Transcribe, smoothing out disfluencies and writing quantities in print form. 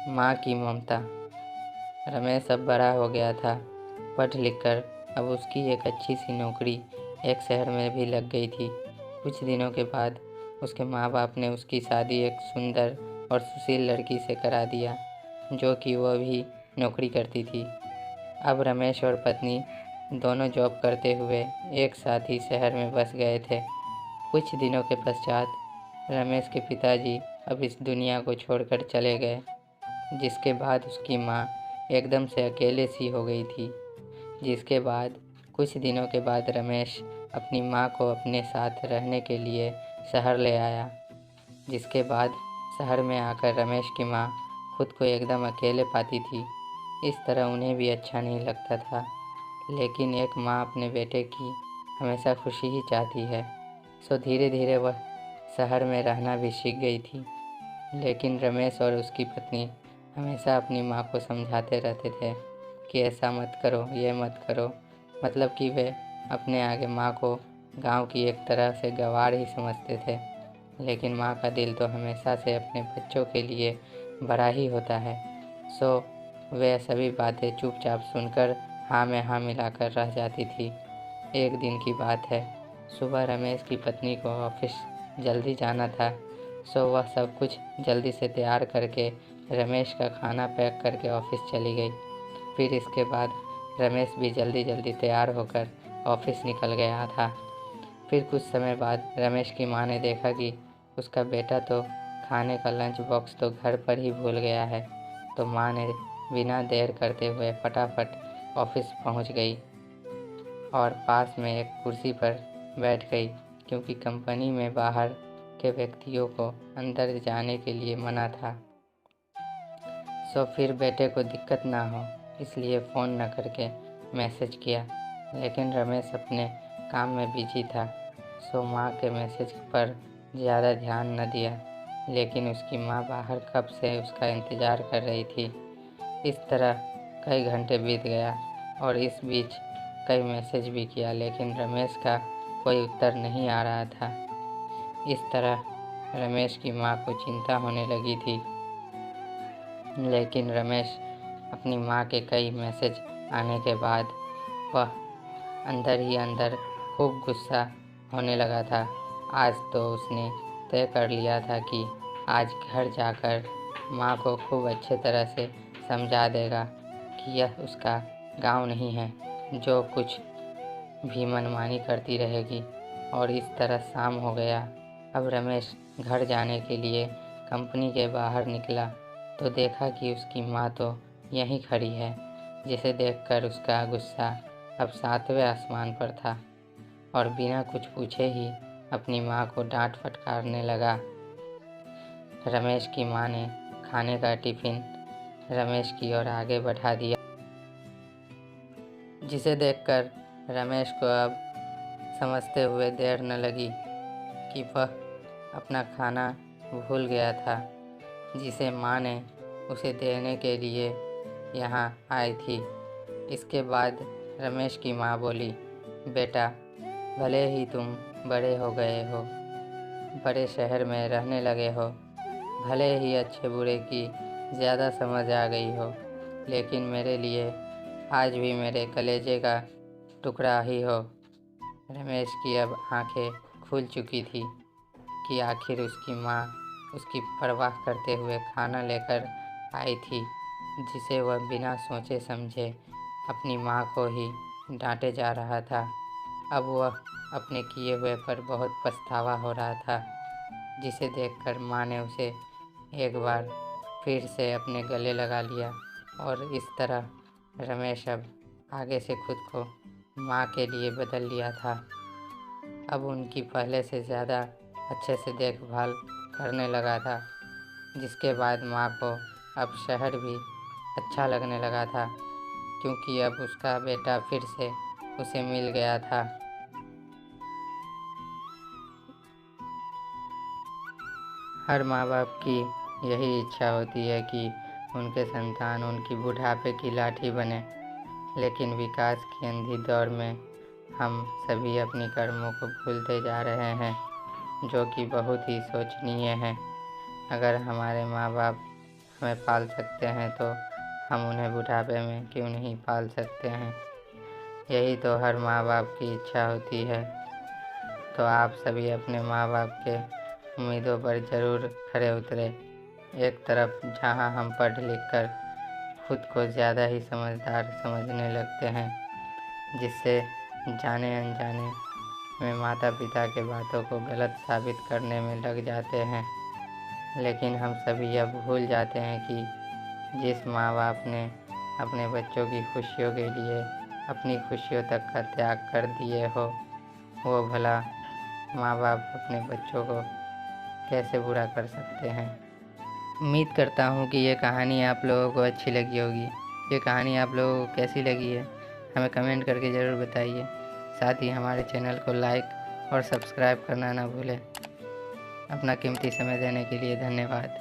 माँ की ममता। रमेश अब बड़ा हो गया था। पढ़ लिख कर अब उसकी एक अच्छी सी नौकरी एक शहर में भी लग गई थी। कुछ दिनों के बाद उसके माँ बाप ने उसकी शादी एक सुंदर और सुशील लड़की से करा दिया, जो कि वह भी नौकरी करती थी। अब रमेश और पत्नी दोनों जॉब करते हुए एक साथ ही शहर में बस गए थे। कुछ दिनों के पश्चात रमेश के पिताजी अब इस दुनिया को छोड़कर चले गए, जिसके बाद उसकी माँ एकदम से अकेले सी हो गई थी। जिसके बाद कुछ दिनों के बाद रमेश अपनी माँ को अपने साथ रहने के लिए शहर ले आया। जिसके बाद शहर में आकर रमेश की माँ खुद को एकदम अकेले पाती थी। इस तरह उन्हें भी अच्छा नहीं लगता था। लेकिन एक माँ अपने बेटे की हमेशा खुशी ही चाहती है, सो धीरे धीरे वह शहर में रहना भी सीख गई थी। लेकिन रमेश और उसकी पत्नी हमेशा अपनी माँ को समझाते रहते थे कि ऐसा मत करो, ये मत करो। मतलब कि वे अपने आगे माँ को गांव की एक तरह से गंवार ही समझते थे। लेकिन माँ का दिल तो हमेशा से अपने बच्चों के लिए बड़ा ही होता है। सो वे सभी बातें चुपचाप सुनकर हाँ में हाँ मिलाकर रह जाती थी। एक दिन की बात है, सुबह रमेश की पत्नी को ऑफिस जल्दी जाना था। सो वह सब कुछ जल्दी से तैयार करके रमेश का खाना पैक करके ऑफिस चली गई। फिर इसके बाद रमेश भी जल्दी जल्दी तैयार होकर ऑफिस निकल गया था। फिर कुछ समय बाद रमेश की माँ ने देखा कि उसका बेटा तो खाने का लंच बॉक्स तो घर पर ही भूल गया है। तो माँ ने बिना देर करते हुए फटाफट ऑफिस पहुँच गई और पास में एक कुर्सी पर बैठ गई, क्योंकि कंपनी में बाहर के व्यक्तियों को अंदर जाने के लिए मना था। सो फिर बेटे को दिक्कत ना हो इसलिए फ़ोन न करके मैसेज किया। लेकिन रमेश अपने काम में बिजी था, सो माँ के मैसेज पर ज़्यादा ध्यान न दिया। लेकिन उसकी माँ बाहर कब से उसका इंतज़ार कर रही थी। इस तरह कई घंटे बीत गया और इस बीच कई मैसेज भी किया, लेकिन रमेश का कोई उत्तर नहीं आ रहा था। इस तरह रमेश की माँ को चिंता होने लगी थी। लेकिन रमेश अपनी माँ के कई मैसेज आने के बाद वह अंदर ही अंदर खूब गुस्सा होने लगा था। आज तो उसने तय कर लिया था कि आज घर जाकर माँ को खूब अच्छे तरह से समझा देगा कि यह उसका गांव नहीं है जो कुछ भी मनमानी करती रहेगी। और इस तरह शाम हो गया। अब रमेश घर जाने के लिए कंपनी के बाहर निकला तो देखा कि उसकी माँ तो यहीं खड़ी है, जिसे देखकर उसका गुस्सा अब 7वें आसमान पर था और बिना कुछ पूछे ही अपनी माँ को डांट फटकारने लगा। रमेश की माँ ने खाने का टिफ़िन रमेश की ओर आगे बढ़ा दिया, जिसे देखकर रमेश को अब समझते हुए देर न लगी कि वह अपना खाना भूल गया था, जिसे माँ ने उसे देने के लिए यहाँ आई थी। इसके बाद रमेश की माँ बोली, बेटा, भले ही तुम बड़े हो गए हो, बड़े शहर में रहने लगे हो, भले ही अच्छे बुरे की ज़्यादा समझ आ गई हो, लेकिन मेरे लिए आज भी मेरे कलेजे का टुकड़ा ही हो। रमेश की अब आंखें खुल चुकी थी कि आखिर उसकी माँ उसकी परवाह करते हुए खाना लेकर आई थी, जिसे वह बिना सोचे समझे अपनी माँ को ही डांटे जा रहा था। अब वह अपने किए हुए पर बहुत पछतावा हो रहा था, जिसे देखकर माँ ने उसे एक बार फिर से अपने गले लगा लिया। और इस तरह रमेश अब आगे से खुद को माँ के लिए बदल लिया था। अब उनकी पहले से ज़्यादा अच्छे से देखभाल करने लगा था, जिसके बाद माँ को अब शहर भी अच्छा लगने लगा था, क्योंकि अब उसका बेटा फिर से उसे मिल गया था। हर माँ बाप की यही इच्छा होती है कि उनके संतान उनकी बुढ़ापे की लाठी बने। लेकिन विकास की अंधी दौड़ में हम सभी अपनी कर्मों को भूलते जा रहे हैं, जो कि बहुत ही शोचनीय है। अगर हमारे माँ बाप हमें पाल सकते हैं तो हम उन्हें बुढ़ापे में क्यों नहीं पाल सकते हैं। यही तो हर माँ बाप की इच्छा होती है। तो आप सभी अपने माँ बाप के उम्मीदों पर ज़रूर खरे उतरे। एक तरफ जहाँ हम पढ़ लिख कर खुद को ज़्यादा ही समझदार समझने लगते हैं, जिससे जाने अनजाने में माता पिता के बातों को गलत साबित करने में लग जाते हैं। लेकिन हम सभी यह भूल जाते हैं कि जिस माँ बाप ने अपने बच्चों की खुशियों के लिए अपनी खुशियों तक का त्याग कर दिए हो, वो भला माँ बाप अपने बच्चों को कैसे बुरा कर सकते हैं। उम्मीद करता हूँ कि ये कहानी आप लोगों को अच्छी लगी होगी। ये कहानी आप लोगों को कैसी लगी है हमें कमेंट करके ज़रूर बताइए। साथ ही हमारे चैनल को लाइक और सब्सक्राइब करना ना भूलें। अपना कीमती समय देने के लिए धन्यवाद।